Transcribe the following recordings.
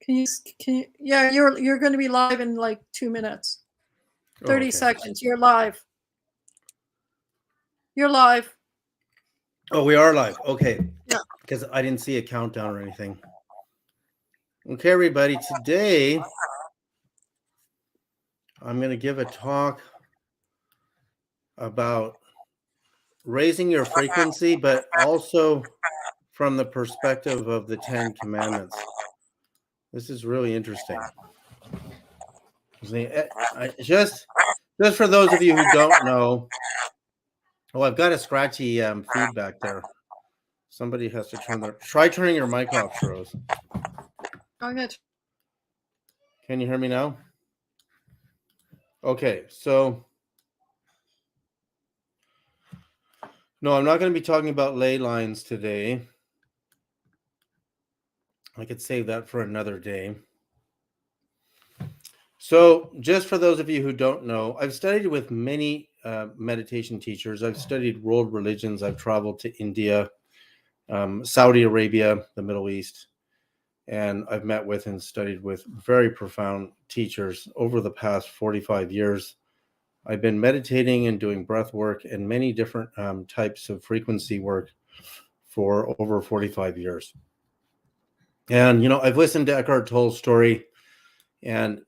Can you, yeah, you're going to be live in like 2 minutes. 30 okay. seconds. You're live. You're live. Oh, we are live. Okay. Yeah. Because I didn't see a countdown or anything. Okay, everybody. Today, I'm going to give a talk about raising your frequency, but also from the perspective of the 10 Commandments. This is really interesting. Just for those of you who don't know, I've got a scratchy feedback there. Somebody has to try turning your mic off, Rose. Go ahead. Can you hear me now? Okay, so no, I'm not going to be talking about ley lines today. I could save that for another day. So just for those of you who don't know, I've studied with many meditation teachers. I've studied world religions. I've traveled to India, Saudi Arabia, the Middle East, and I've met with and studied with very profound teachers over the past 45 years. I've been meditating and doing breath work and many different types of frequency work for over 45 years. And, I've listened to Eckhart Tolle's story, and,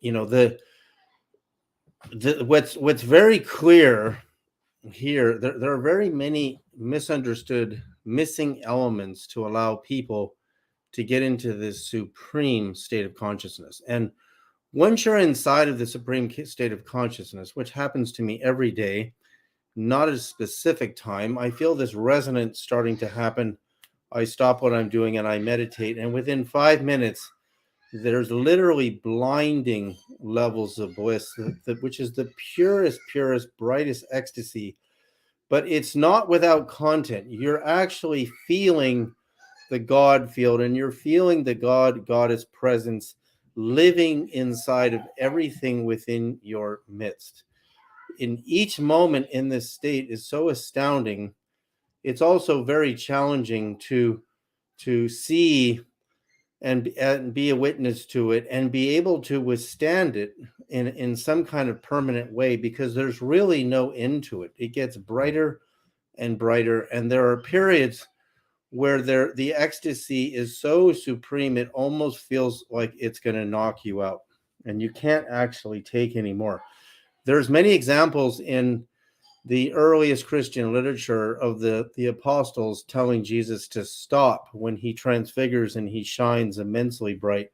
what's very clear here, there are very many misunderstood, missing elements to allow people to get into this supreme state of consciousness. And once you're inside of the supreme state of consciousness, which happens to me every day, not at a specific time, I feel this resonance starting to happen. I stop what I'm doing and I meditate, and within 5 minutes, there's literally blinding levels of bliss, which is the purest, brightest ecstasy. But it's not without content. You're actually feeling the God field, and you're feeling the Goddess presence living inside of everything within your midst. In each moment in this state is so astounding. It's also very challenging to see and be a witness to it and be able to withstand it in some kind of permanent way, because there's really no end to it. It gets brighter and brighter, and there are periods where the ecstasy is so supreme it almost feels like it's going to knock you out and you can't actually take anymore. There's many examples in the earliest Christian literature of the apostles telling Jesus to stop when he transfigures and he shines immensely bright,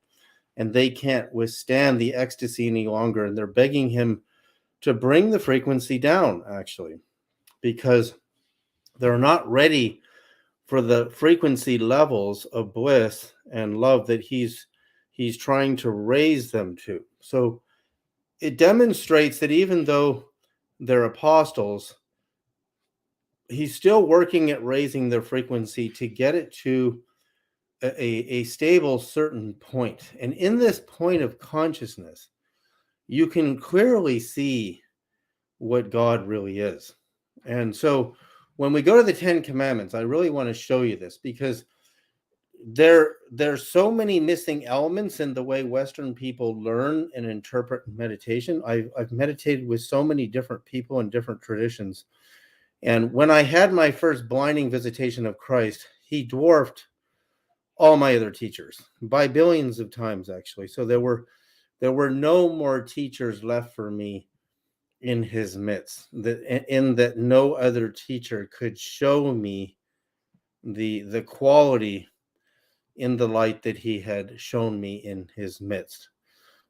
and they can't withstand the ecstasy any longer, and they're begging him to bring the frequency down, actually, because they're not ready for the frequency levels of bliss and love that he's trying to raise them to. So it demonstrates that even though they're apostles, he's still working at raising their frequency to get it to a stable certain point. And in this point of consciousness, you can clearly see what God really is. And so when we go to the 10 Commandments, I really want to show you this, because there's so many missing elements in the way Western people learn and interpret meditation. I've meditated with so many different people in different traditions. And when I had my first blinding visitation of Christ, he dwarfed all my other teachers by billions of times, actually. So there were no more teachers left for me in his midst, that no other teacher could show me the quality in the light that he had shown me in his midst.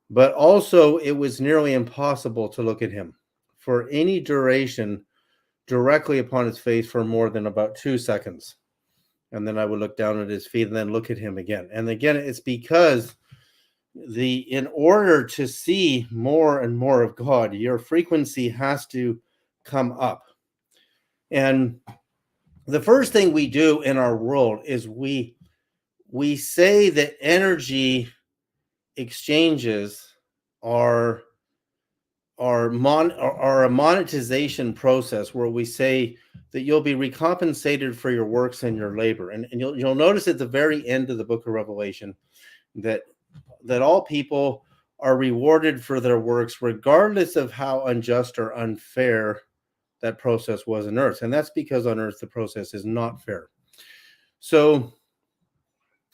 But also, it was nearly impossible to look at him for any duration directly upon his face for more than about 2 seconds. And then I would look down at his feet and then look at him again. And again, it's because in order to see more and more of God, your frequency has to come up. And the first thing we do in our world is we say that energy exchanges are a monetization process, where we say that you'll be recompensated for your works and your labor. And you'll notice at the very end of the book of Revelation that all people are rewarded for their works, regardless of how unjust or unfair that process was on earth. And that's because on earth the process is not fair. So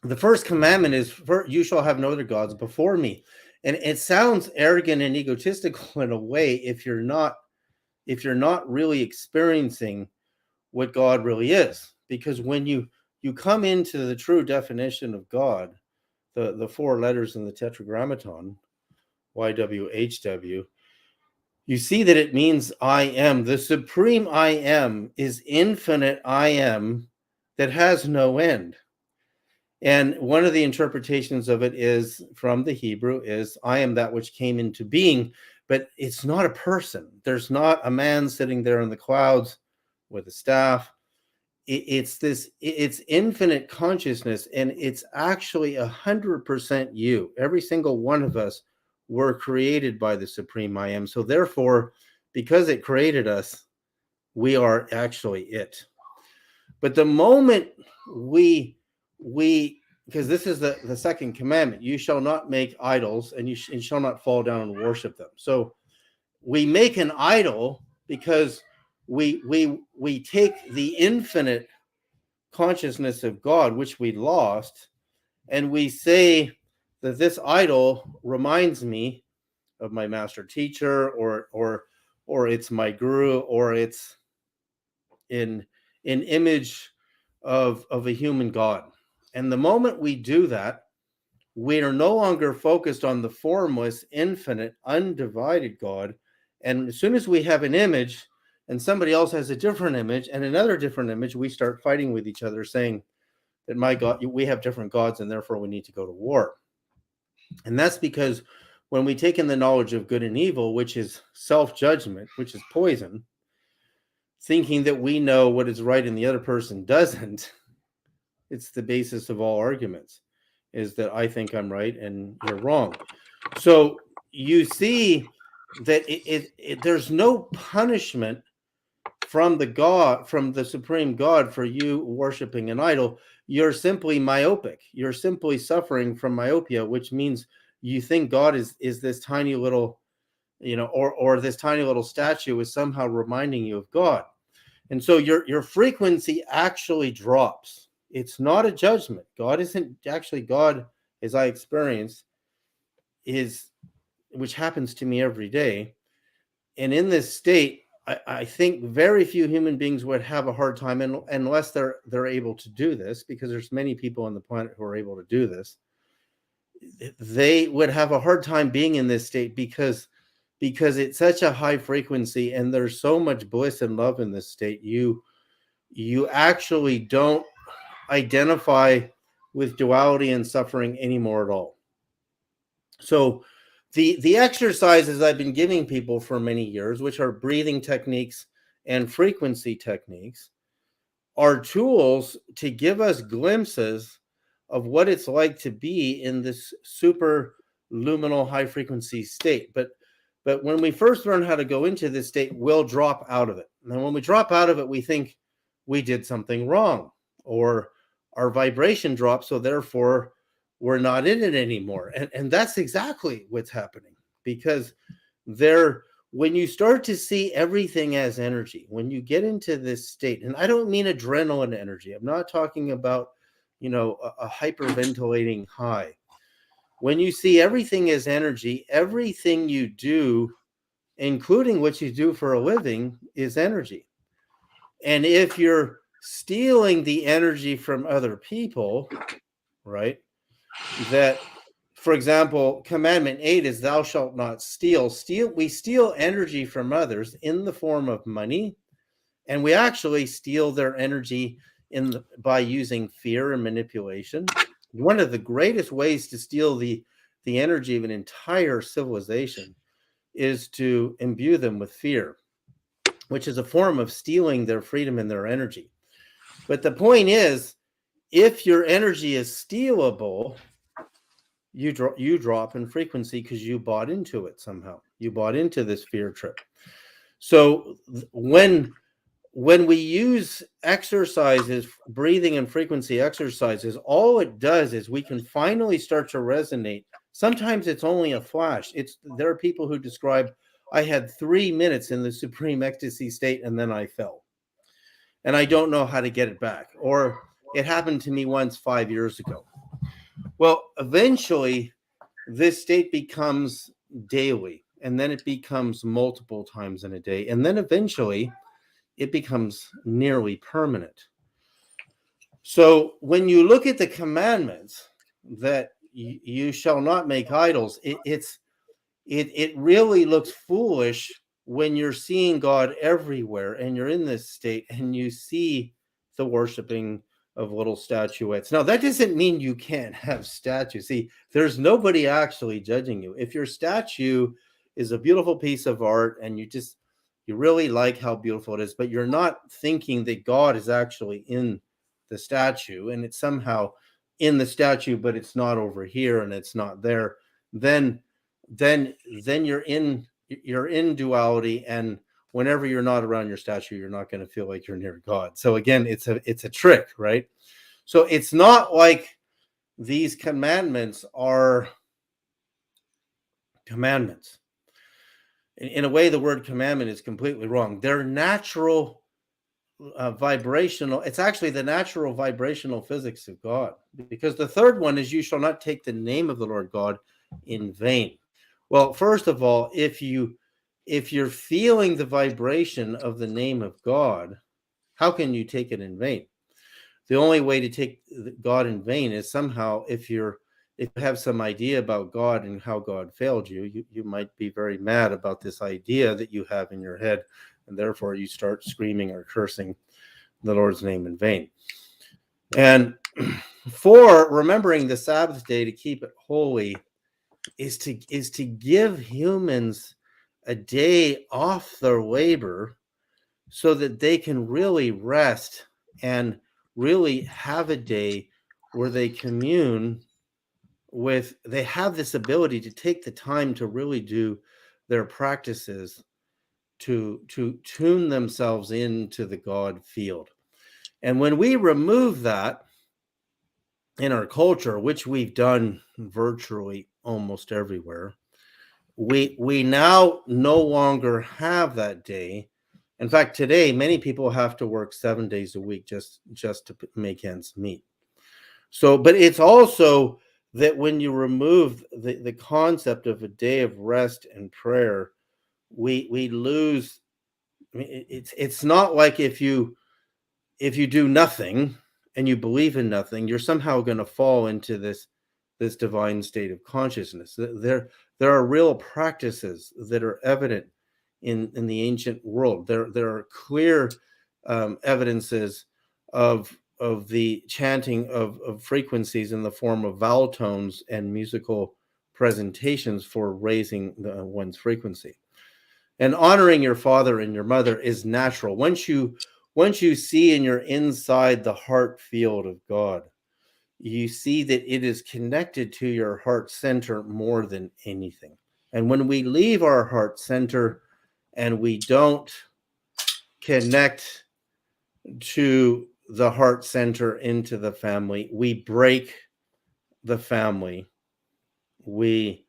the first commandment is, you shall have no other gods before me. And it sounds arrogant and egotistical in a way if you're not really experiencing what God really is. Because when you come into the true definition of God, the four letters in the Tetragrammaton, YWHW, you see that it means I am. The supreme I am is infinite I am that has no end. And one of the interpretations of it is, from the Hebrew, is I am that which came into being, but it's not a person. There's not a man sitting there in the clouds with a staff. It's infinite consciousness, and it's actually 100% you. Every single one of us were created by the supreme I am. So therefore, because it created us, we are actually it. But the moment we because this is the second commandment, you shall not make idols, and you shall not fall down and worship them. So we make an idol because we take the infinite consciousness of God, which we lost, and we say that this idol reminds me of my master teacher, or it's my guru, or it's an image of a human God. And the moment we do that, we are no longer focused on the formless, infinite, undivided God. And as soon as we have an image and somebody else has a different image and another different image, we start fighting with each other, saying that my God, we have different gods and therefore we need to go to war. And that's because when we take in the knowledge of good and evil, which is self-judgment, which is poison, thinking that we know what is right and the other person doesn't, it's the basis of all arguments, is that I think I'm right and you're wrong. So you see that there's no punishment from the supreme God for you worshiping an idol. You're simply myopic. You're simply suffering from myopia, which means you think God is this tiny little, or this tiny little statue is somehow reminding you of God. And so your frequency actually drops. It's not a judgment. God isn't actually God, as I experience, which happens to me every day. And in this state, I think very few human beings would have a hard time, unless they're able to do this, because there's many people on the planet who are able to do this. They would have a hard time being in this state because it's such a high frequency and there's so much bliss and love in this state. You actually don't identify with duality and suffering anymore at all. So the exercises I've been giving people for many years, which are breathing techniques and frequency techniques, are tools to give us glimpses of what it's like to be in this super luminal high frequency state. But when we first learn how to go into this state, we'll drop out of it. And when we drop out of it, we think we did something wrong, or our vibration drops, so therefore we're not in it anymore. And that's exactly what's happening, because when you start to see everything as energy, when you get into this state, and I don't mean adrenaline energy, I'm not talking about, a hyperventilating high. When you see everything as energy, everything you do, including what you do for a living, is energy. And if you're stealing the energy from other people, right, that, for example, commandment 8 is thou shalt not steal. We steal energy from others in the form of money, and we actually steal their energy by using fear and manipulation. One of the greatest ways to steal the energy of an entire civilization is to imbue them with fear, which is a form of stealing their freedom and their energy. But the point is, if your energy is stealable, you drop in frequency because you bought into it somehow. You bought into this fear trip. So when when we use exercises, breathing and frequency exercises, all it does is we can finally start to resonate. Sometimes it's only a flash. There are people who describe, I had 3 minutes in the supreme ecstasy state and then I fell. And I don't know how to get it back. Or it happened to me once 5 years ago. Well, eventually this state becomes daily, and then it becomes multiple times in a day. And then eventually it becomes nearly permanent. So when you look at the commandments that you shall not make idols, it really looks foolish when you're seeing God everywhere and you're in this state and you see the worshiping of little statuettes. Now, that doesn't mean you can't have statues. See, there's nobody actually judging you. If your statue is a beautiful piece of art and you really like how beautiful it is, but you're not thinking that God is actually in the statue and it's somehow in the statue, but it's not over here and it's not there, then you're in duality, and whenever you're not around your statue, you're not going to feel like you're near God. So again, it's a trick, right? So it's not like these commandments are commandments. In a way, the word commandment is completely wrong. They're natural vibrational. It's actually the natural vibrational physics of God, because the third one is, you shall not take the name of the Lord God in vain. Well, first of all, if you're feeling the vibration of the name of God, how can you take it in vain? The only way to take God in vain is somehow if you have some idea about God and how God failed you, you might be very mad about this idea that you have in your head, and therefore you start screaming or cursing the Lord's name in vain. And 4, remembering the Sabbath day to keep it holy is to give humans a day off their labor so that they can really rest and really have a day where they commune with, they have this ability to take the time to really do their practices to tune themselves into the God field. And when we remove that in our culture, which we've done virtually almost everywhere, we now no longer have that day. In fact, today many people have to work 7 days a week just to make ends meet. So, but it's also that when you remove the concept of a day of rest and prayer, we lose. I mean, it's not like if you do nothing and you believe in nothing, you're somehow going to fall into this divine state of consciousness. There are real practices that are evident in the ancient world. There are clear evidences of the chanting of frequencies in the form of vowel tones and musical presentations for raising one's frequency. And honoring your father and your mother is natural. Once you see and you're inside the heart field of God, you see that it is connected to your heart center more than anything. And when we leave our heart center and we don't connect to the heart center into the family, we break the family. We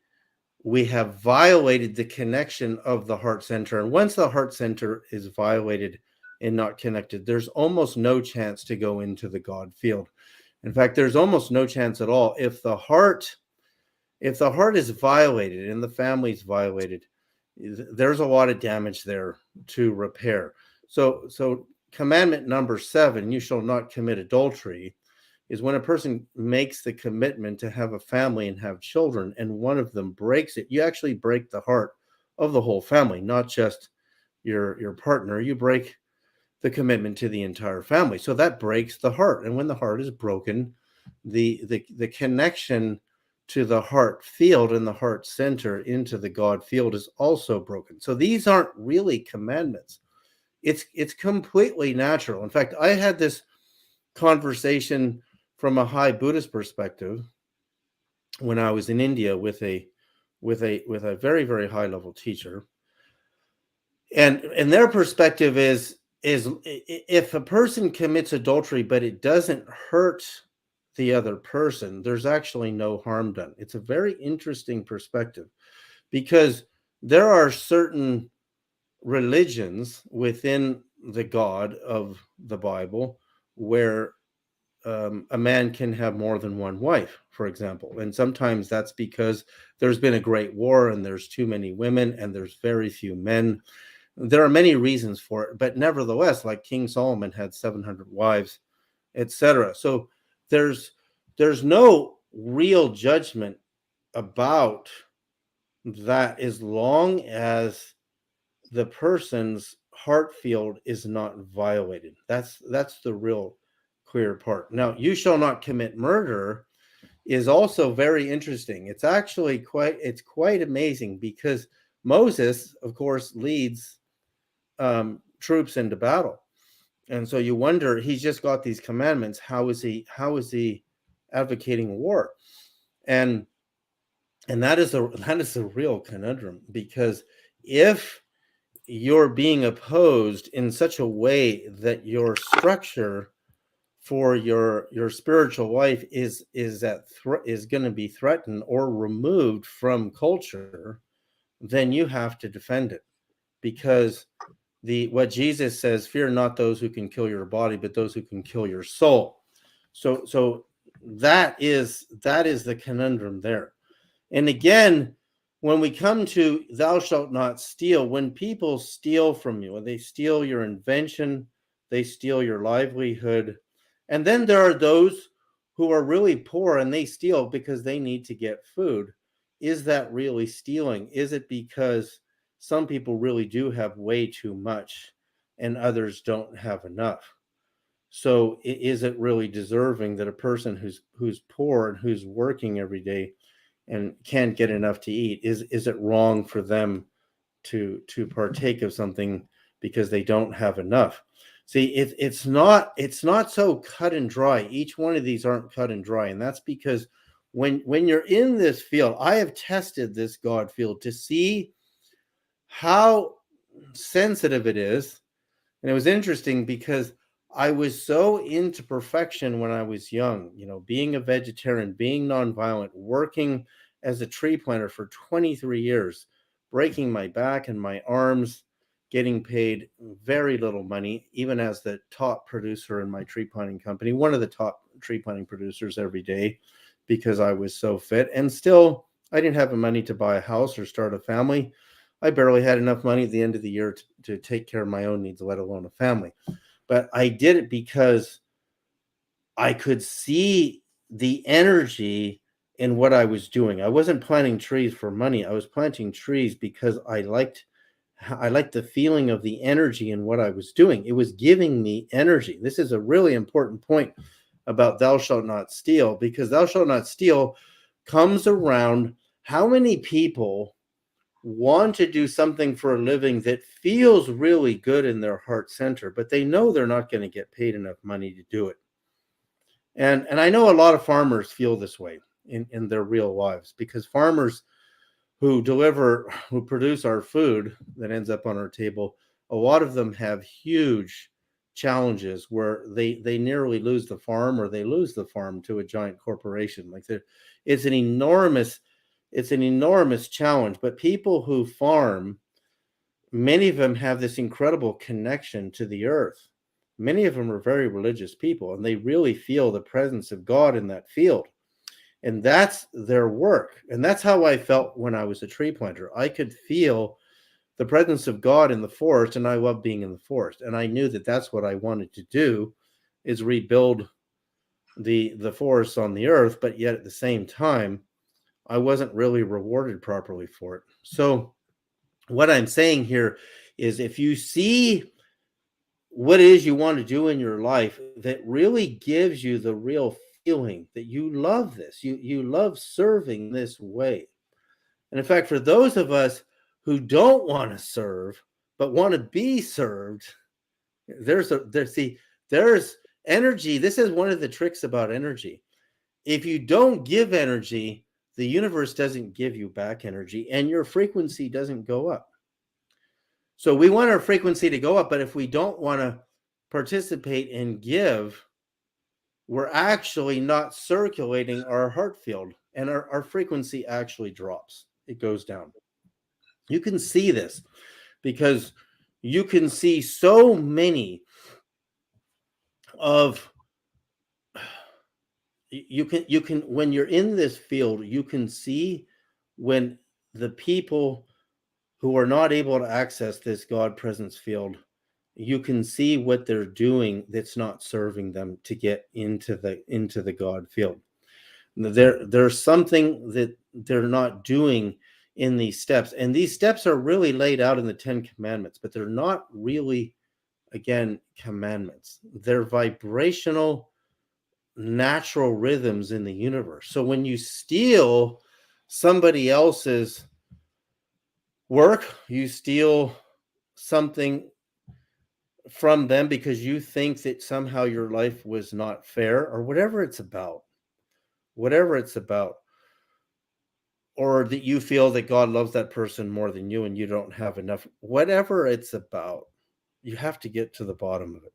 have violated the connection of the heart center. And once the heart center is violated and not connected, there's almost no chance to go into the God field. In fact, there's almost no chance at all. If the heart is violated and the family's violated, there's a lot of damage there to repair. So commandment number 7, you shall not commit adultery, is when a person makes the commitment to have a family and have children, and one of them breaks it, you actually break the heart of the whole family, not just your partner. You break the commitment to the entire family. So that breaks the heart. And when the heart is broken, the connection to the heart field and the heart center into the God field is also broken. So these aren't really commandments. It's completely natural. In fact, I had this conversation from a high Buddhist perspective when I was in India with a very, very high level teacher. And their perspective is if a person commits adultery, but it doesn't hurt the other person, there's actually no harm done. It's a very interesting perspective because there are certain religions within the God of the Bible where a man can have more than one wife, for example. And sometimes that's because there's been a great war and there's too many women and there's very few men. There are many reasons for it, but nevertheless, like King Solomon had 700 wives, etc. So there's there's no real judgment about that as long as the person's heart field is not violated. That's the real clear part. Now, you shall not commit murder is also very interesting. It's actually quite amazing because Moses, of course, leads troops into battle, and so you wonder, he's just got these commandments. How is he advocating war? And that is a real conundrum because if you're being opposed in such a way that your structure for your spiritual life is going to be threatened or removed from culture, then you have to defend it because the what Jesus says, fear not those who can kill your body, but those who can kill your soul. So that is the conundrum there. And again, when we come to thou shalt not steal, when people steal from you, and they steal your invention, they steal your livelihood, and then there are those who are really poor and they steal because they need to get food. Is that really stealing? Is it because some people really do have way too much and others don't have enough? So is it really deserving that a person who's poor and who's working every day and can't get enough to eat, is it wrong for them to partake of something because they don't have enough? See, it's not so cut and dry. Each one of these aren't cut and dry, and that's because when you're in this field, I have tested this God field to see how sensitive it is. And it was interesting because I was so into perfection when I was young, being a vegetarian, being nonviolent, working as a tree planter for 23 years, breaking my back and my arms, getting paid very little money, even as the top producer in my tree planting company, one of the top tree planting producers every day, because I was so fit. And still, I didn't have the money to buy a house or start a family. I barely had enough money at the end of the year to take care of my own needs, let alone a family. But I did it because I could see the energy in what I was doing. I wasn't planting trees for money. I was planting trees because I liked the feeling of the energy in what I was doing. It was giving me energy. This is a really important point about thou shalt not steal, because thou shalt not steal comes around how many people want to do something for a living that feels really good in their heart center, but they know they're not going to get paid enough money to do it. And I know a lot of farmers feel this way in their real lives, because farmers who produce our food that ends up on our table, a lot of them have huge challenges where they nearly lose the farm, or they lose the farm to a giant corporation. It's an enormous challenge. But people who farm, many of them have this incredible connection to the earth. Many of them are very religious people, and they really feel the presence of God in that field. And that's their work. And that's how I felt when I was a tree planter. I could feel the presence of God in the forest, and I love being in the forest. And I knew that that's what I wanted to do, is rebuild the forests on the earth. But yet at the same time, I wasn't really rewarded properly for it. So what I'm saying here is, if you see what it is you want to do in your life that really gives you the real feeling that you love this, you love serving this way. And in fact, for those of us who don't want to serve but want to be served, there's energy. This is one of the tricks about energy. If you don't give energy, the universe doesn't give you back energy, and your frequency doesn't go up. So we want our frequency to go up, but if we don't want to participate and give, we're actually not circulating our heart field, and our frequency actually drops. It goes down. You can see this because you can see so many of you can when you're in this field, you can see when the people who are not able to access this God presence field, you can see what they're doing that's not serving them to get into the God field. There's something that they're not doing in these steps, and these steps are really laid out in the 10 commandments, but they're not really, again, commandments. They're vibrational, natural rhythms in the universe. So when you steal somebody else's work, you steal something from them because you think that somehow your life was not fair, or whatever it's about, or that you feel that God loves that person more than you and you don't have enough, whatever it's about, you have to get to the bottom of it.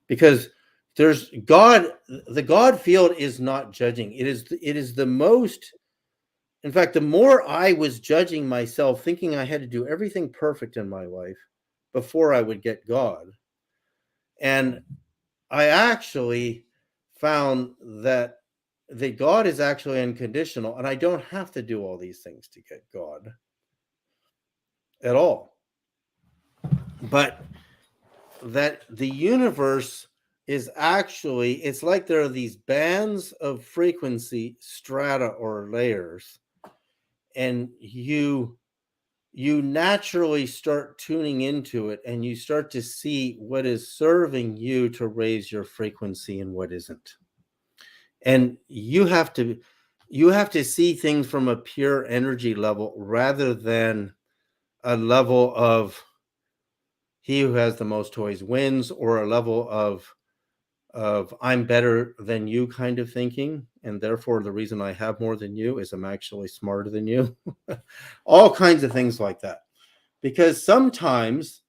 Because there's God, the God field is not judging. It is the most, in fact, the more I was judging myself, thinking I had to do everything perfect in my life before I would get God. And I actually found that God is actually unconditional, and I don't have to do all these things to get God at all. But that the universe is actually, it's like there are these bands of frequency, strata or layers, and you naturally start tuning into it, and you start to see what is serving you to raise your frequency and what isn't. And you have to see things from a pure energy level rather than a level of he who has the most toys wins, or a level of I'm better than you kind of thinking, and therefore the reason I have more than you is I'm actually smarter than you. All kinds of things like that. Because sometimes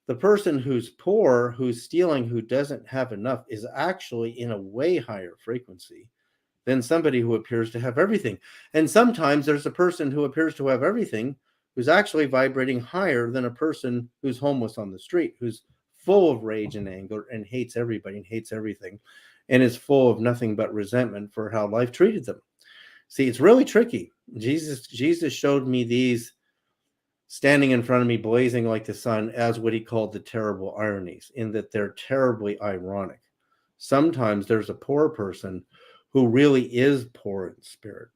the person who's poor, who's stealing, who doesn't have enough, is actually in a way higher frequency than somebody who appears to have everything. And sometimes there's a person who appears to have everything who's actually vibrating higher than a person who's homeless on the street, who's full of rage and anger and hates everybody and hates everything, and is full of nothing but resentment for how life treated them. See, it's really tricky. Jesus showed me these standing in front of me, blazing like the sun, as what he called the terrible ironies, in that they're terribly ironic. Sometimes there's a poor person who really is poor in spirit.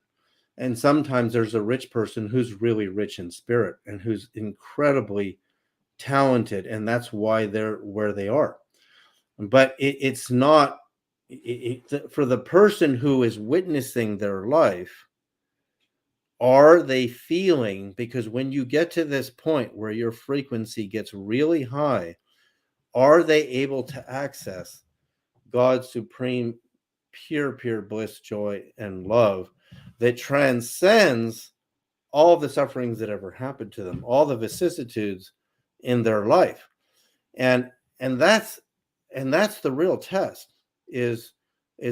And sometimes there's a rich person who's really rich in spirit and who's incredibly talented. And that's why they're where they are. But it's not for the person who is witnessing their life. Are they feeling, because when you get to this point where your frequency gets really high, are they able to access God's supreme, pure bliss, joy, and love that transcends all the sufferings that ever happened to them, all the vicissitudes in their life? And that's the real test, is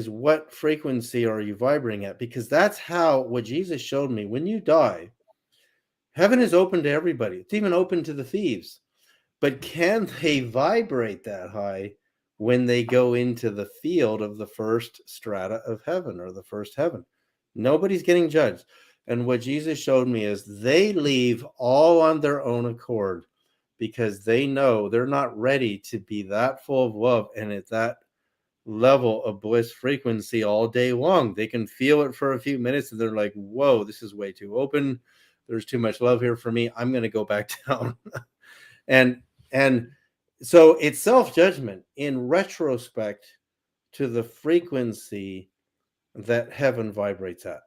what frequency are you vibrating at? Because that's how, what Jesus showed me, when you die, heaven is open to everybody. It's even open to the thieves. But can they vibrate that high when they go into the field of the first strata of heaven, or the first heaven? Nobody's getting judged. And what Jesus showed me is they leave all on their own accord, because they know they're not ready to be that full of love and at that level of bliss frequency all day long. They can feel it for a few minutes and they're like, whoa, this is way too open. There's too much love here for me. I'm going to go back down. and so it's self-judgment in retrospect to the frequency that heaven vibrates at.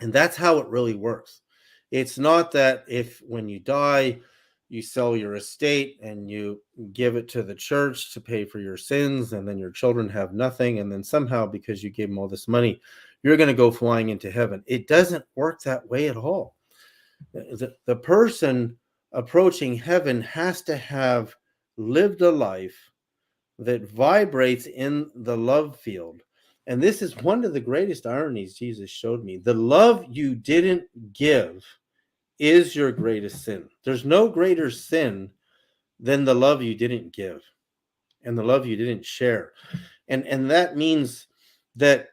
And that's how it really works. It's not that if when you die, you sell your estate and you give it to the church to pay for your sins, and then your children have nothing, and then somehow, because you gave them all this money, you're going to go flying into heaven. It doesn't work that way at all. The person approaching heaven has to have lived a life that vibrates in the love field. And this is one of the greatest ironies Jesus showed me. The love you didn't give is your greatest sin. There's no greater sin than the love you didn't give and the love you didn't share. And that means that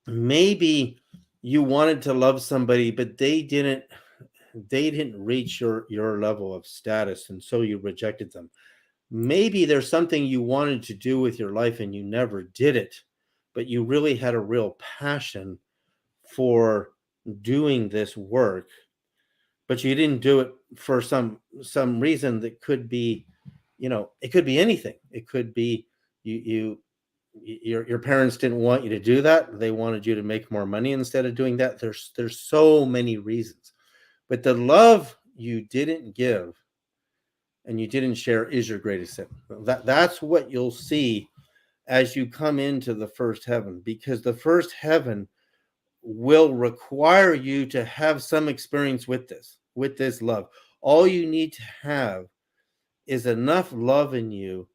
maybe you wanted to love somebody, but they didn't reach your level of status, and so you rejected them. Maybe there's something you wanted to do with your life and you never did it, but you really had a real passion for doing this work, but you didn't do it for some reason that could be, it could be anything. It could be your parents didn't want you to do that. They wanted you to make more money instead of doing that. There's so many reasons. But the love you didn't give and you didn't share is your greatest sin. That's what you'll see as you come into the first heaven, because the first heaven will require you to have some experience with this love. All you need to have is enough love in you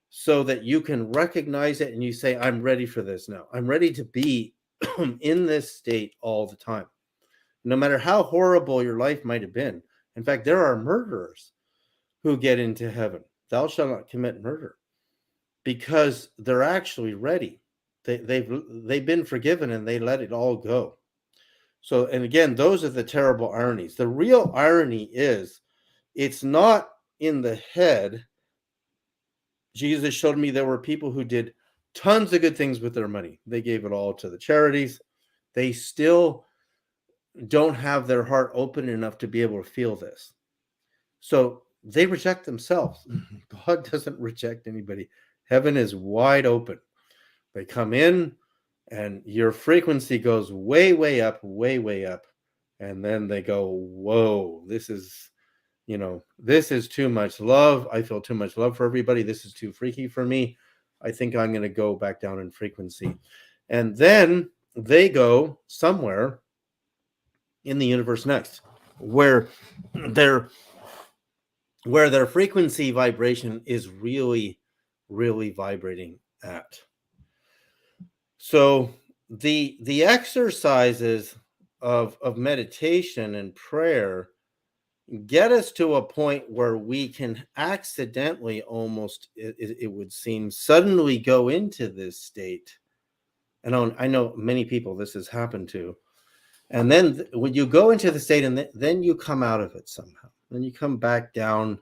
so that you can recognize it and you say, I'm ready for this now. I'm ready to be in this state all the time, no matter how horrible your life might have been. In fact, there are murderers who get into heaven. Thou shalt not commit murder, because they're actually ready. They've been forgiven and they let it all go. So, and again, those are the terrible ironies. The real irony is it's not in the head. Jesus showed me there were people who did tons of good things with their money. They gave it all to the charities. They still don't have their heart open enough to be able to feel this. So they reject themselves. God doesn't reject anybody. Heaven is wide open. They come in and your frequency goes way, way up, way, way up. And then they go, whoa, this is too much love. I feel too much love for everybody. This is too freaky for me. I think I'm going to go back down in frequency. And then they go somewhere in the universe next, where their frequency vibration is really, really vibrating at. So the exercises of meditation and prayer get us to a point where we can accidentally, almost it would seem, suddenly go into this state. And I know many people this has happened to. And then when you go into the state and then you come out of it somehow, then you come back down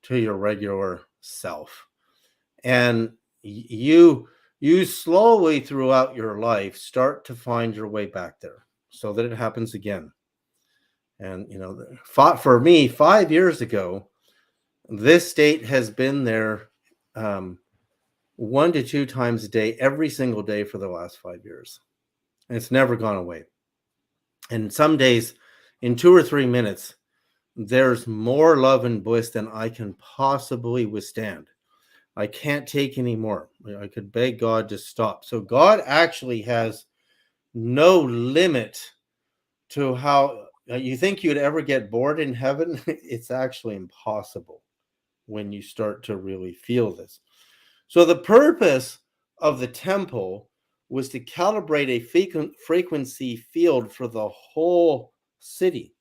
to your regular self. And you slowly throughout your life start to find your way back there so that it happens again. And, for me, 5 years ago, this state has been there 1 to 2 times a day, every single day for the last 5 years. And it's never gone away. And some days, in 2 or 3 minutes, there's more love and bliss than I can possibly withstand. I can't take any more. I could beg God to stop. So God actually has no limit to how you think you'd ever get bored in heaven. It's actually impossible when you start to really feel this. So the purpose of the temple was to calibrate a frequency field for the whole city.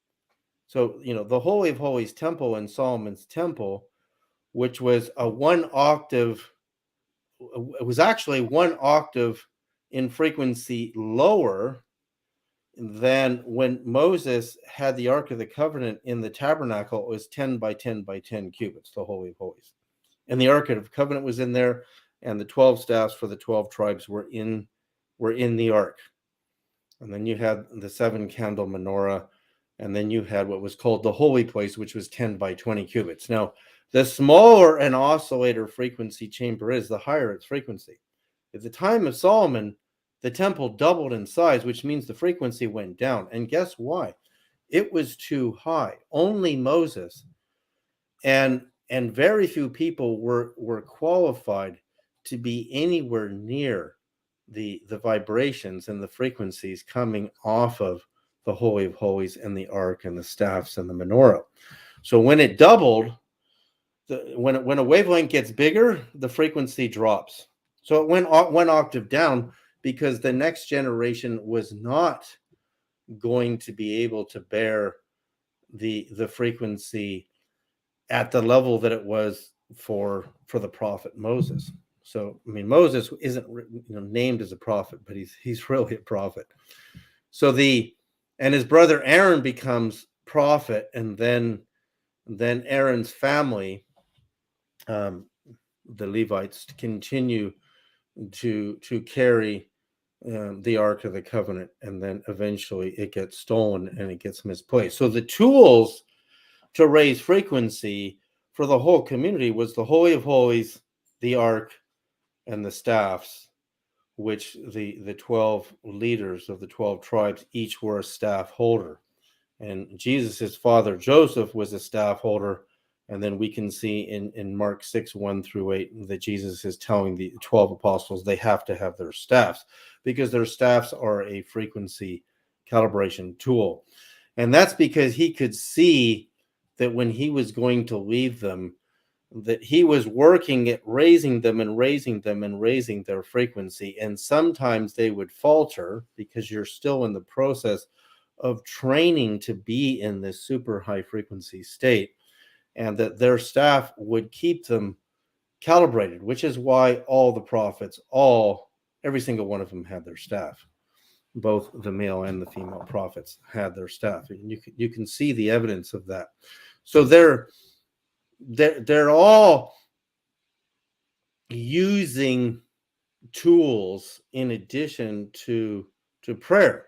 So, the Holy of Holies temple in Solomon's temple, which was it was actually 1 octave in frequency lower than when Moses had the Ark of the Covenant in the tabernacle. It was 10 by 10 by 10 cubits, the Holy of Holies. And the Ark of the Covenant was in there, and the 12 staffs for the 12 tribes were in the Ark. And then you had the 7 candle menorah, and then you had what was called the Holy Place, which was 10 by 20 cubits. Now, the smaller an oscillator frequency chamber is, the higher its frequency. At the time of Solomon, the temple doubled in size, which means the frequency went down. And guess why? It was too high. Only Moses and very few people were qualified to be anywhere near the vibrations and the frequencies coming off of the Holy of Holies and the Ark and the staffs and the menorah. So when it doubled, when a wavelength gets bigger, the frequency drops. So it went one octave down because the next generation was not going to be able to bear the frequency at the level that it was for the prophet Moses. So I mean, Moses isn't named as a prophet, but he's really a prophet. So and his brother Aaron becomes prophet, and then Aaron's family, the Levites, continue to carry the Ark of the Covenant, and then eventually it gets stolen and it gets misplaced. So the tools to raise frequency for the whole community was the Holy of Holies, the Ark, and the staffs, which the 12 leaders of the 12 tribes each were a staff holder. And Jesus's father Joseph was a staff holder. And then we can see in Mark 6:1-8 that Jesus is telling the 12 apostles they have to have their staffs, because their staffs are a frequency calibration tool. And that's because he could see that when he was going to leave them, that he was working at raising them and raising them and raising their frequency. And sometimes they would falter because you're still in the process of training to be in this super high frequency state, and that their staff would keep them calibrated, which is why all the prophets, every single one of them had their staff. Both the male and the female prophets had their staff. And you can see the evidence of that. So they're all using tools in addition to prayer.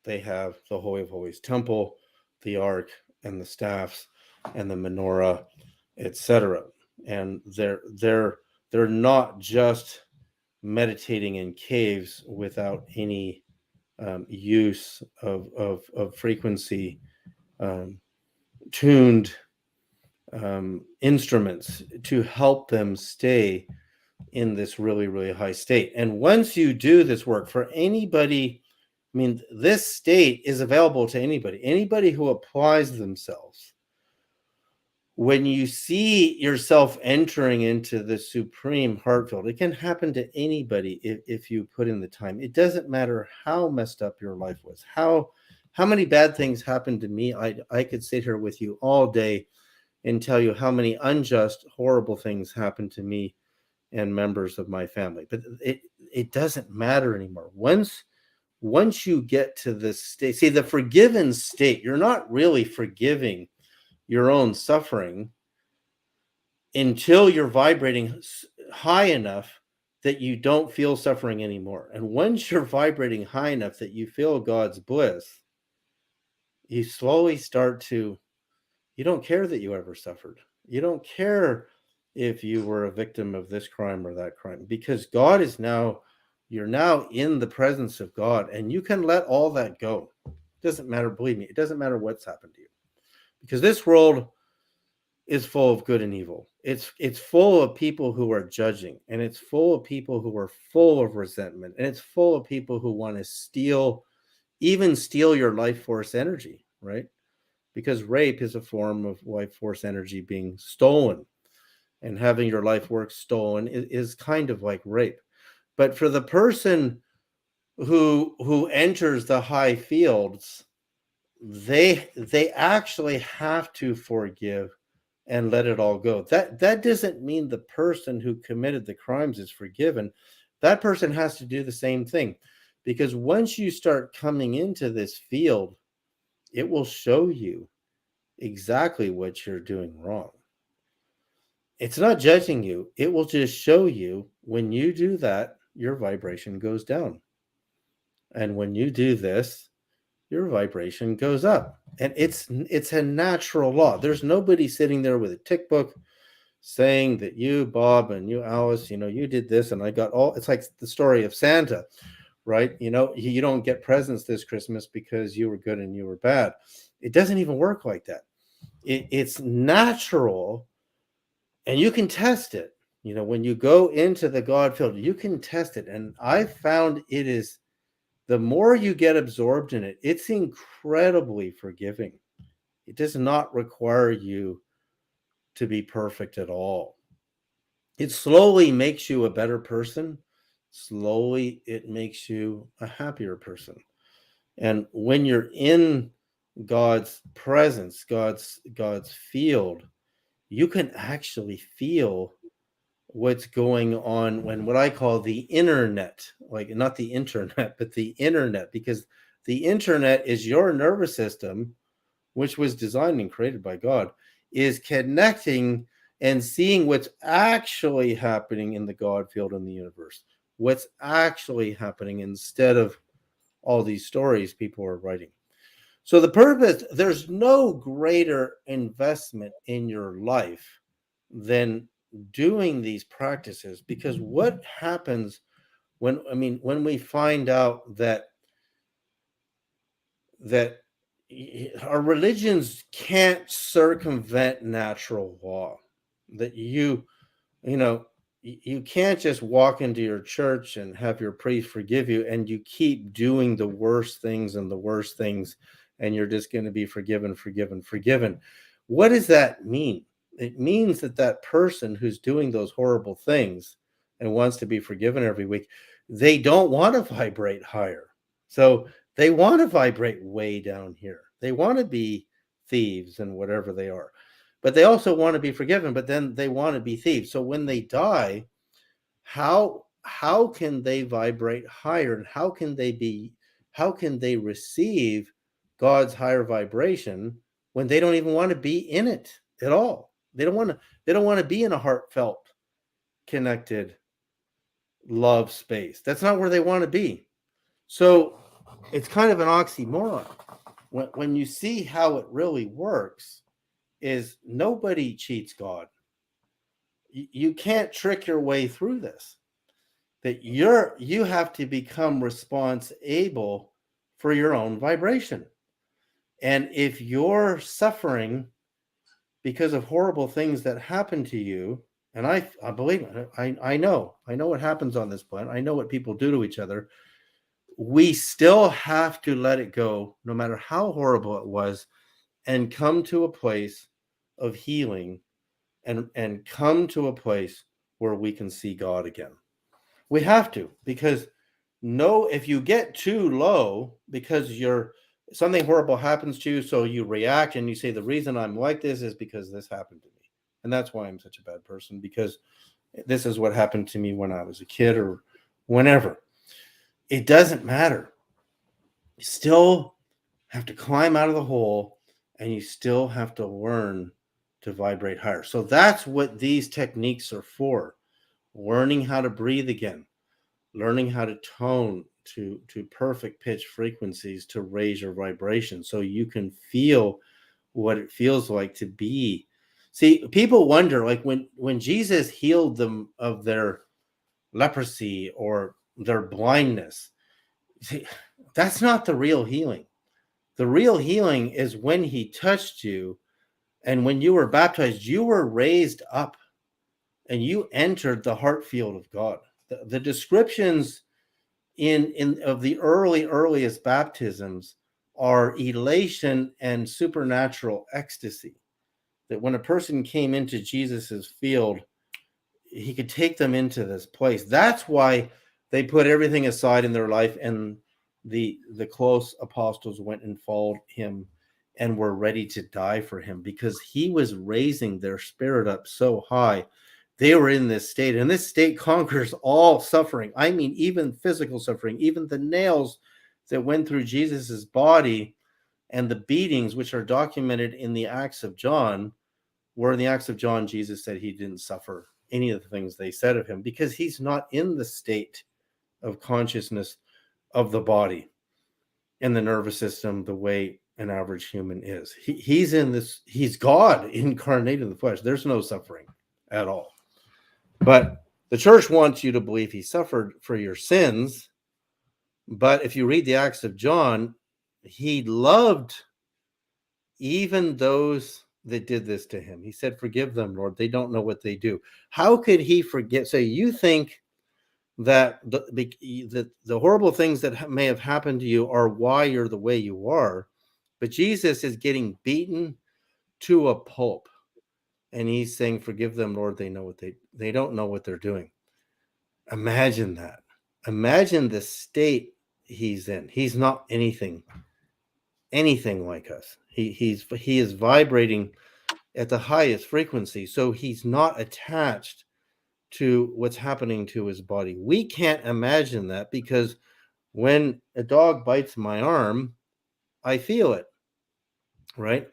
They have the Holy of Holies temple, the Ark, and the staffs, and the menorah, etc. And they're not just meditating in caves without any use of frequency tuned instruments to help them stay in this really, really high state. And once you do this work for anybody, I mean, this state is available to anybody who applies themselves. When you see yourself entering into the supreme heart field, it can happen to anybody if you put in the time. It doesn't matter how messed up your life was, how many bad things happened to me. I could sit here with you all day and tell you how many unjust, horrible things happened to me and members of my family. But it doesn't matter anymore. Once you get to this state, see, the forgiven state, you're not really forgiving your own suffering until you're vibrating high enough that you don't feel suffering anymore. And once you're vibrating high enough that you feel God's bliss, you slowly start to, you don't care that you ever suffered. You don't care if you were a victim of this crime or that crime, because God is now, you're now in the presence of God, and you can let all that go. It doesn't matter, believe me, it doesn't matter what's happened to you, because this world is full of good and evil. It's full of people who are judging, and it's full of people who are full of resentment, and it's full of people who want to steal your life force energy, right? Because rape is a form of life force energy being stolen, and having your life work stolen is kind of like rape. But for the person who enters the high fields, they actually have to forgive and let it all go. That doesn't mean the person who committed the crimes is forgiven. That person has to do the same thing, because once you start coming into this field, it will show you exactly what you're doing wrong. It's not judging you. It will just show you when you do that, your vibration goes down. And when you do this, your vibration goes up. And it's a natural law. There's nobody sitting there with a tick book saying that you, Bob, and you, Alice, you did this and I got all. It's like the story of Santa, right? You don't get presents this Christmas because you were good and you were bad. It doesn't even work like that. It's natural, and you can test it. When you go into the God field, you can test it. And I found it is, the more you get absorbed in it, it's incredibly forgiving. It does not require you to be perfect at all. It slowly makes you a better person. Slowly, it makes you a happier person. And when you're in God's presence, God's field, you can actually feel what's going on when what I call the internet, like not the internet, but the internet, because the internet is your nervous system, which was designed and created by God, is connecting and seeing what's actually happening in the God field in the universe, what's actually happening instead of all these stories people are writing. So the purpose, there's no greater investment in your life than doing these practices, because what happens when we find out that our religions can't circumvent natural law, that you know you can't just walk into your church and have your priest forgive you and you keep doing the worst things and the worst things, and you're just going to be forgiven. What does that mean? It means that that person who's doing those horrible things and wants to be forgiven every week, they don't want to vibrate higher. So they want to vibrate way down here. They want to be thieves and whatever they are, but they also want to be forgiven, but then they want to be thieves. So when they die, how can they vibrate higher, and how can they receive God's higher vibration when they don't even want to be in it at all? They don't want to be in a heartfelt, connected love space. That's not where they want to be. So it's kind of an oxymoron. When you see how it really works, is nobody cheats God. You can't trick your way through this. That you have to become responsible for your own vibration. And if you're suffering because of horrible things that happen to you, and I believe it, I know what happens on this planet. I know what people do to each other. We still have to let it go, no matter how horrible it was, and come to a place of healing, and come to a place where we can see God again. We have to, because if you get too low because something horrible happens to you, so you react and you say, the reason I'm like this is because this happened to me, and that's why I'm such a bad person, because this is what happened to me when I was a kid or whenever. It doesn't matter. You still have to climb out of the hole, and you still have to learn to vibrate higher. So that's what these techniques are for. Learning how to breathe again, learning how to tone to perfect pitch frequencies to raise your vibration so you can feel what it feels like to be. See, people wonder, like when Jesus healed them of their leprosy or their blindness, see, that's not the real healing. The real healing is when he touched you, and when you were baptized, you were raised up and you entered the heart field of God. The descriptions of the earliest baptisms are elation and supernatural ecstasy. That when a person came into Jesus's field, he could take them into this place. That's why they put everything aside in their life, and the close apostles went and followed him and were ready to die for him, because he was raising their spirit up so high. They were in this state, and this state conquers all suffering. I mean, even physical suffering, even the nails that went through Jesus's body and the beatings, which are documented in the Acts of John, where in the Acts of John, Jesus said he didn't suffer any of the things they said of him, because he's not in the state of consciousness of the body and the nervous system the way an average human is. He's God incarnated in the flesh. There's no suffering at all. But the church wants you to believe he suffered for your sins. But if you read the Acts of John, he loved even those that did this to him. He said, forgive them, Lord. They don't know what they do. How could he forget? So you think that the horrible things that may have happened to you are why you're the way you are. But Jesus is getting beaten to a pulp, and he's saying, "Forgive them, Lord. They know what they don't know what they're doing." Imagine that. Imagine the state he's in. He's not anything like us. He is vibrating at the highest frequency, so he's not attached to what's happening to his body. We can't imagine that, because when a dog bites my arm, I feel it, right?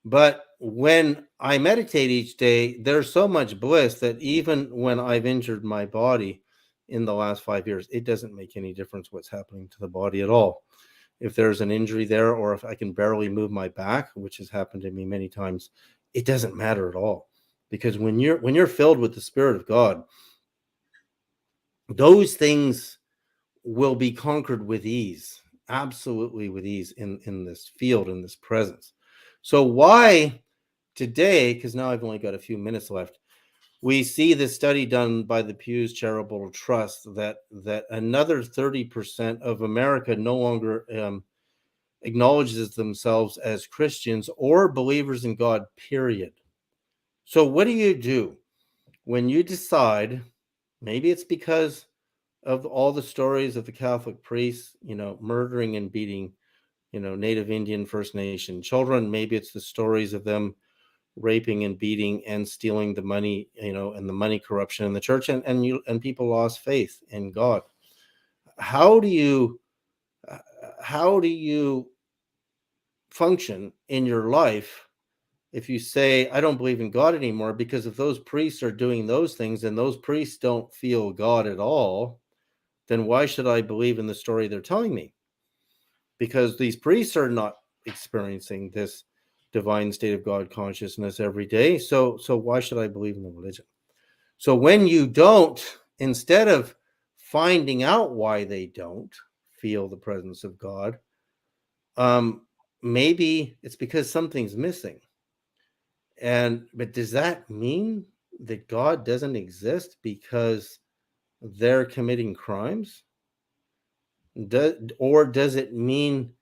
But when I meditate each day, there's so much bliss that even when I've injured my body in the last 5 years, it doesn't make any difference what's happening to the body at all. If there's an injury there, or if I can barely move my back, which has happened to me many times, it doesn't matter at all. Because when you're filled with the Spirit of God, those things will be conquered with ease, absolutely with ease, in this field, in this presence. So why today, because now I've only got a few minutes left, we see the study done by the Pew's Charitable Trust that another 30% of America no longer acknowledges themselves as Christians or believers in God, period. So what do when you decide, maybe it's because of all the stories of the Catholic priests, murdering and beating, Native Indian, First Nation children. Maybe it's the stories of them raping and beating and stealing the money, and the money corruption in the church, and people lost faith in God. How do you function in your life if you say, I don't believe in God anymore? Because if those priests are doing those things and those priests don't feel God at all, then why should I believe in the story they're telling me? Because these priests are not experiencing this divine state of God consciousness every day. So why should I believe in the religion? So when you don't, instead of finding out why they don't feel the presence of God, maybe it's because something's missing. But does that mean that God doesn't exist because they're committing crimes? Or does it mean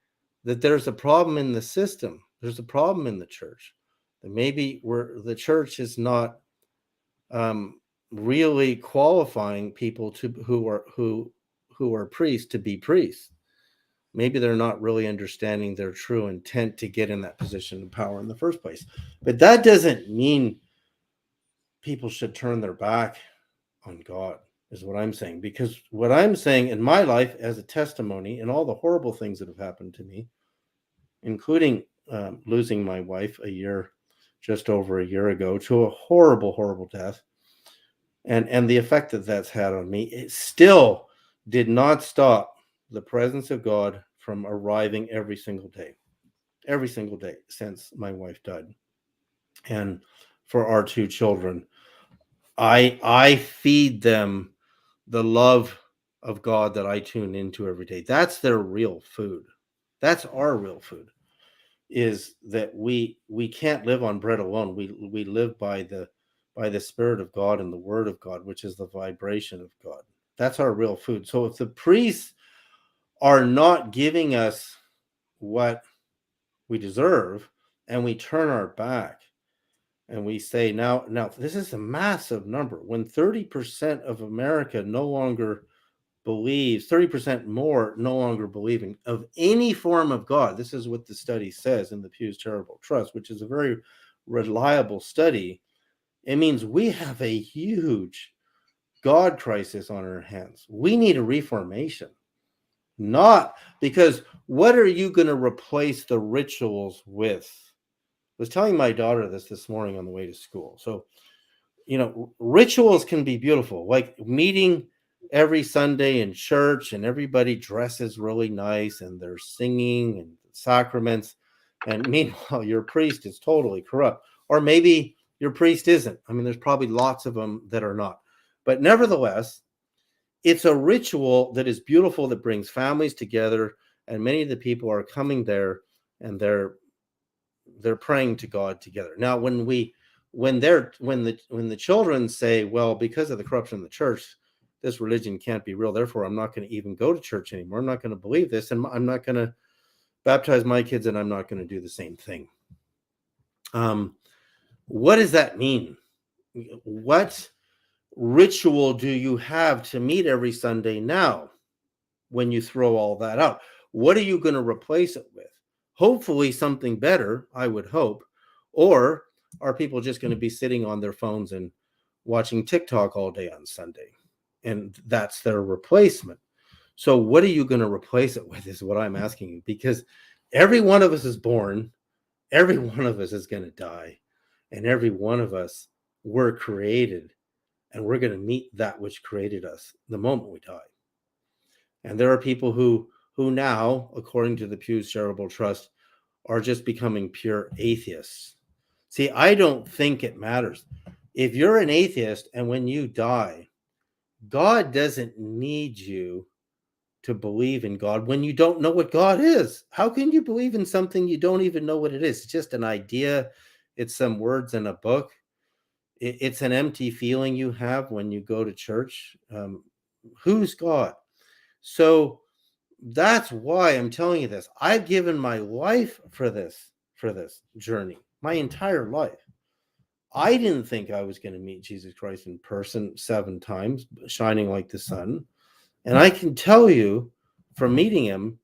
that there's a problem in the system? There's a problem in the church. That maybe the church is not really qualifying people who are priests to be priests. Maybe they're not really understanding their true intent to get in that position of power in the first place. But that doesn't mean people should turn their back on God, is what I'm saying. Because what I'm saying in my life as a testimony, and all the horrible things that have happened to me, including losing my wife just over a year ago, to a horrible, horrible death, and the effect that that's had on me, it still did not stop the presence of God from arriving every single day since my wife died. And for our two children, I feed them the love of God that I tune into every day. That's their real food. That's our real food, is that we can't live on bread alone. We live by the Spirit of God and the Word of God, which is the vibration of God. That's our real food. So if the priests are not giving us what we deserve, and we turn our back and we say, now this is a massive number. When 30% of America no longer believes, 30% more no longer believing of any form of God. This is what the study says in the Pew's Charitable Trust, which is a very reliable study. It means we have a huge God crisis on our hands. We need a reformation. Not because what are you going to replace the rituals with? I was telling my daughter this morning on the way to school. So, rituals can be beautiful, like meeting every Sunday in church and everybody dresses really nice and they're singing and sacraments. And meanwhile, your priest is totally corrupt. Or maybe your priest isn't. I mean, there's probably lots of them that are not. But nevertheless, it's a ritual that is beautiful, that brings families together. And many of the people are coming there and they're praying to God together. Now, when the children say, well, because of the corruption in the church, this religion can't be real, therefore I'm not going to even go to church anymore, I'm not going to believe this, and I'm not going to baptize my kids, and I'm not going to do the same thing. What does that mean? What ritual do you have to meet every Sunday now when you throw all that out? What are you going to replace it with? Hopefully something better, I would hope. Or are people just going to be sitting on their phones and watching TikTok all day on Sunday? And that's their replacement. So what are you going to replace it with is what I'm asking you, because every one of us is born, every one of us is going to die, and every one of us were created, and we're going to meet that which created us the moment we die. And there are people who now, according to the Pew's Charitable Trust, are just becoming pure atheists. See, I don't think it matters. If you're an atheist and when you die, God doesn't need you to believe in God when you don't know what God is. How can you believe in something you don't even know what it is? It's just an idea. It's some words in a book. It's an empty feeling you have when you go to church. Who's God? So that's why I'm telling you this. I've given my life for this journey, my entire life. I didn't think I was going to meet Jesus Christ in person 7 times, shining like the sun. And I can tell you from meeting him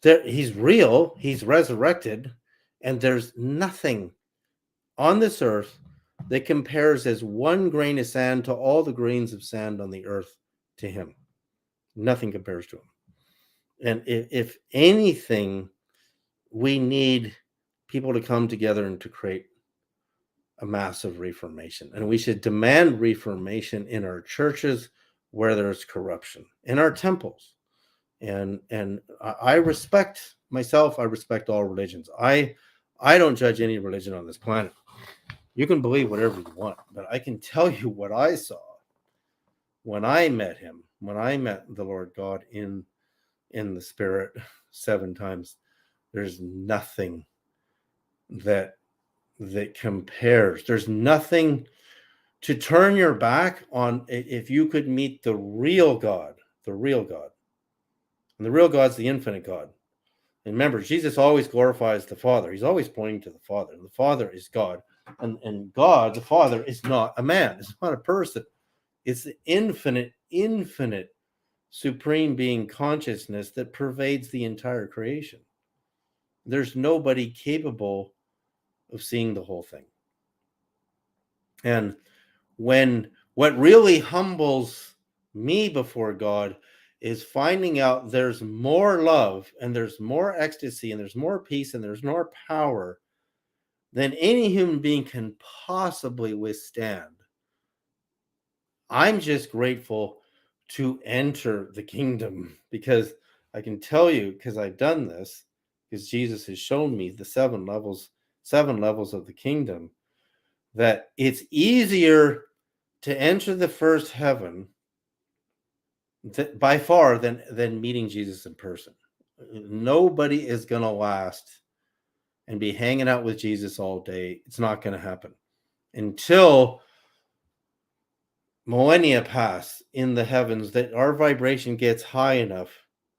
that he's real, he's resurrected, and there's nothing on this earth that compares as one grain of sand to all the grains of sand on the earth to him. Nothing compares to him. And if anything, we need people to come together and to create a massive reformation. And we should demand reformation in our churches where there's corruption, in our temples. And I respect myself. I respect all religions. I don't judge any religion on this planet. You can believe whatever you want, but I can tell you what I saw when I met him, when I met the Lord God in the spirit 7 times. There's nothing that compares. There's nothing to turn your back on. If you could meet the real God, and the real God's the infinite God. And remember, Jesus always glorifies the Father. He's always pointing to the Father. The Father is God. And God, the Father, is not a man. It's not a person. It's the infinite, supreme being consciousness that pervades the entire creation. There's nobody capable of seeing the whole thing. And what really humbles me before God is finding out there's more love and there's more ecstasy and there's more peace and there's more power than any human being can possibly withstand. I'm just grateful to enter the kingdom, because I can tell you, because I've done this, because Jesus has shown me the 7 levels of the kingdom, that it's easier to enter the first heaven by far than meeting Jesus in person. Nobody is going to last and be hanging out with Jesus all day. It's not going to happen until millennia pass in the heavens, that our vibration gets high enough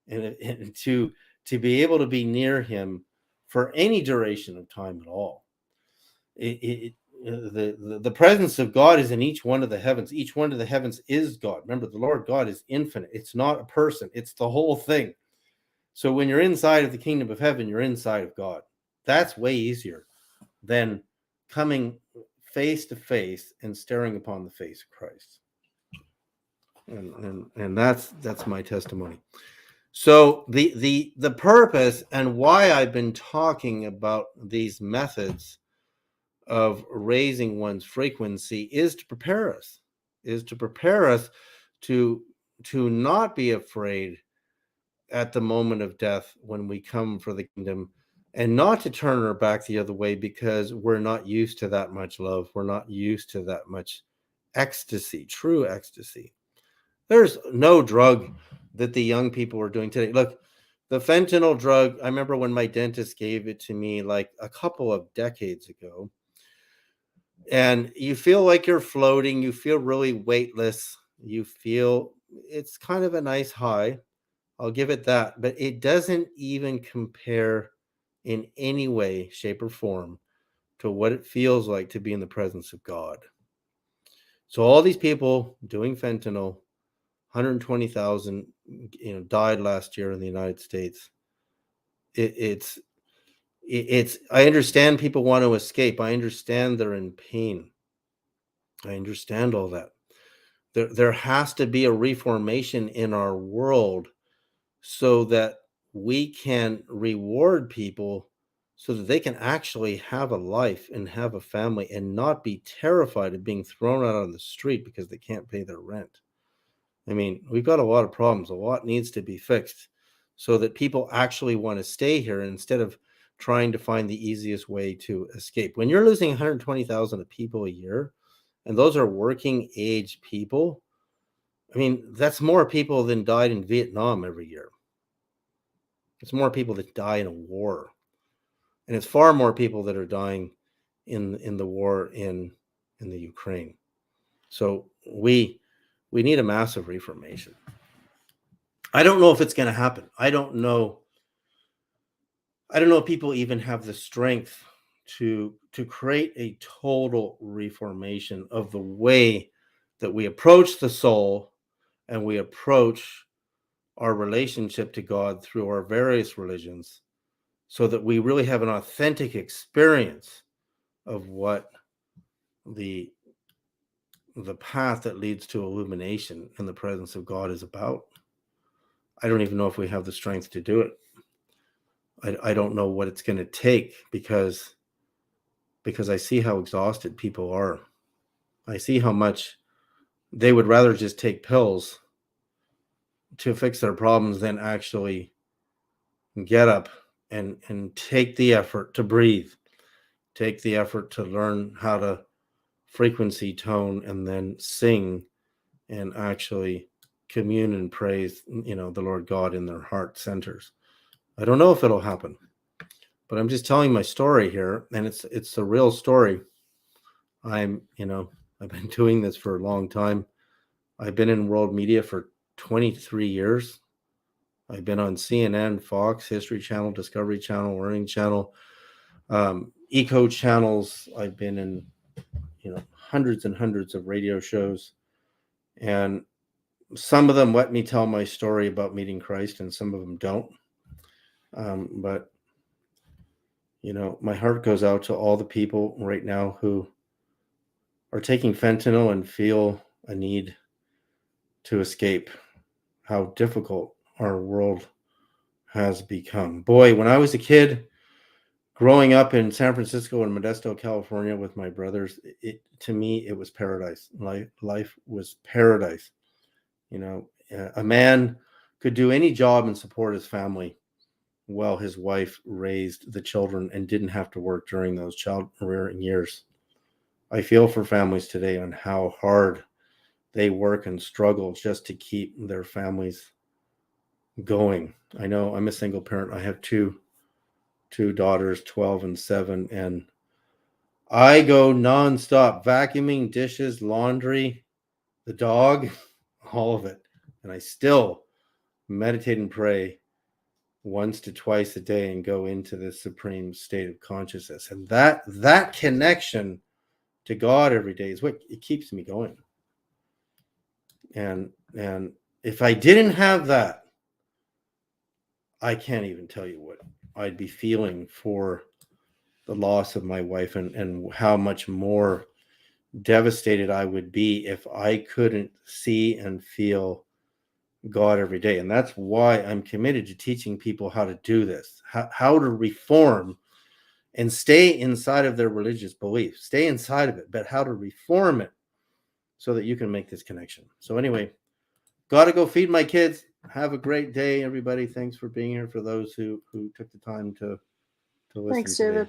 and to be able to be near him for any duration of time at all. The presence of God is in each one of the heavens. Each one of the heavens is God. Remember, the Lord God is infinite. It's not a person. It's the whole thing. So when you're inside of the kingdom of heaven, you're inside of God. That's way easier than coming face to face and staring upon the face of Christ. And that's my testimony. So the purpose and why I've been talking about these methods of raising one's frequency is to prepare us, to not be afraid at the moment of death when we come for the kingdom, and not to turn our back the other way because we're not used to that much love. We're not used to that much ecstasy, true ecstasy. There's no drug that the young people are doing today. Look, the fentanyl drug, I remember when my dentist gave it to me like a couple of decades ago. And you feel like you're floating. You feel really weightless. You feel it's kind of a nice high. I'll give it that. But it doesn't even compare in any way, shape, or form to what it feels like to be in the presence of God. So all these people doing fentanyl, 120,000, died last year in the United States. It's I understand people want to escape. I understand they're in pain. I understand all that. There has to be a reformation in our world so that we can reward people so that they can actually have a life and have a family and not be terrified of being thrown out on the street because they can't pay their rent. I mean, we've got a lot of problems. A lot needs to be fixed so that people actually want to stay here instead of trying to find the easiest way to escape. When you're losing 120,000 people a year, and those are working age people, I mean, that's more people than died in Vietnam every year. It's more people that die in a war. And it's far more people that are dying in the war in the Ukraine. So we need a massive reformation. I don't know if it's going to happen. I don't know if people even have the strength to create a total reformation of the way that we approach the soul and we approach our relationship to God through our various religions, so that we really have an authentic experience of what the path that leads to illumination in the presence of God is about. I don't even know if we have the strength to do it. I don't know what it's going to take because I see how exhausted people are. I see how much they would rather just take pills to fix their problems than actually get up and take the effort to breathe, take the effort to learn how to frequency tone and then sing and actually commune and praise, the Lord God in their heart centers. I don't know if it'll happen, but I'm just telling my story here, and it's a real story. I've been doing this for a long time. I've been in world media for 23 years. I've been on CNN, Fox, History Channel, Discovery Channel, Learning Channel, Eco channels. I've been in, hundreds and hundreds of radio shows, and some of them let me tell my story about meeting Christ, and some of them don't. But my heart goes out to all the people right now who are taking fentanyl and feel a need to escape how difficult our world has become. Boy, when I was a kid growing up in San Francisco and Modesto, California with my brothers, to me, it was paradise. Life was paradise. A man could do any job and support his family while his wife raised the children and didn't have to work during those child rearing years. I feel for families today on how hard they work and struggle just to keep their families going. I know I'm a single parent. I have two daughters, 12 and 7, and I go nonstop, vacuuming, dishes, laundry, the dog, all of it. And I still meditate and pray once to twice a day and go into this supreme state of consciousness. And that connection to God every day is what it keeps me going. And if I didn't have that, I can't even tell you what I'd be feeling for the loss of my wife and how much more devastated I would be if I couldn't see and feel God every day. And that's why I'm committed to teaching people how to do this, how to reform and stay inside of their religious beliefs, stay inside of it, but how to reform it so that you can make this connection. So anyway, got to go feed my kids. Have a great day, everybody. Thanks for being here. For those who took the time to listen. Thanks, today. David.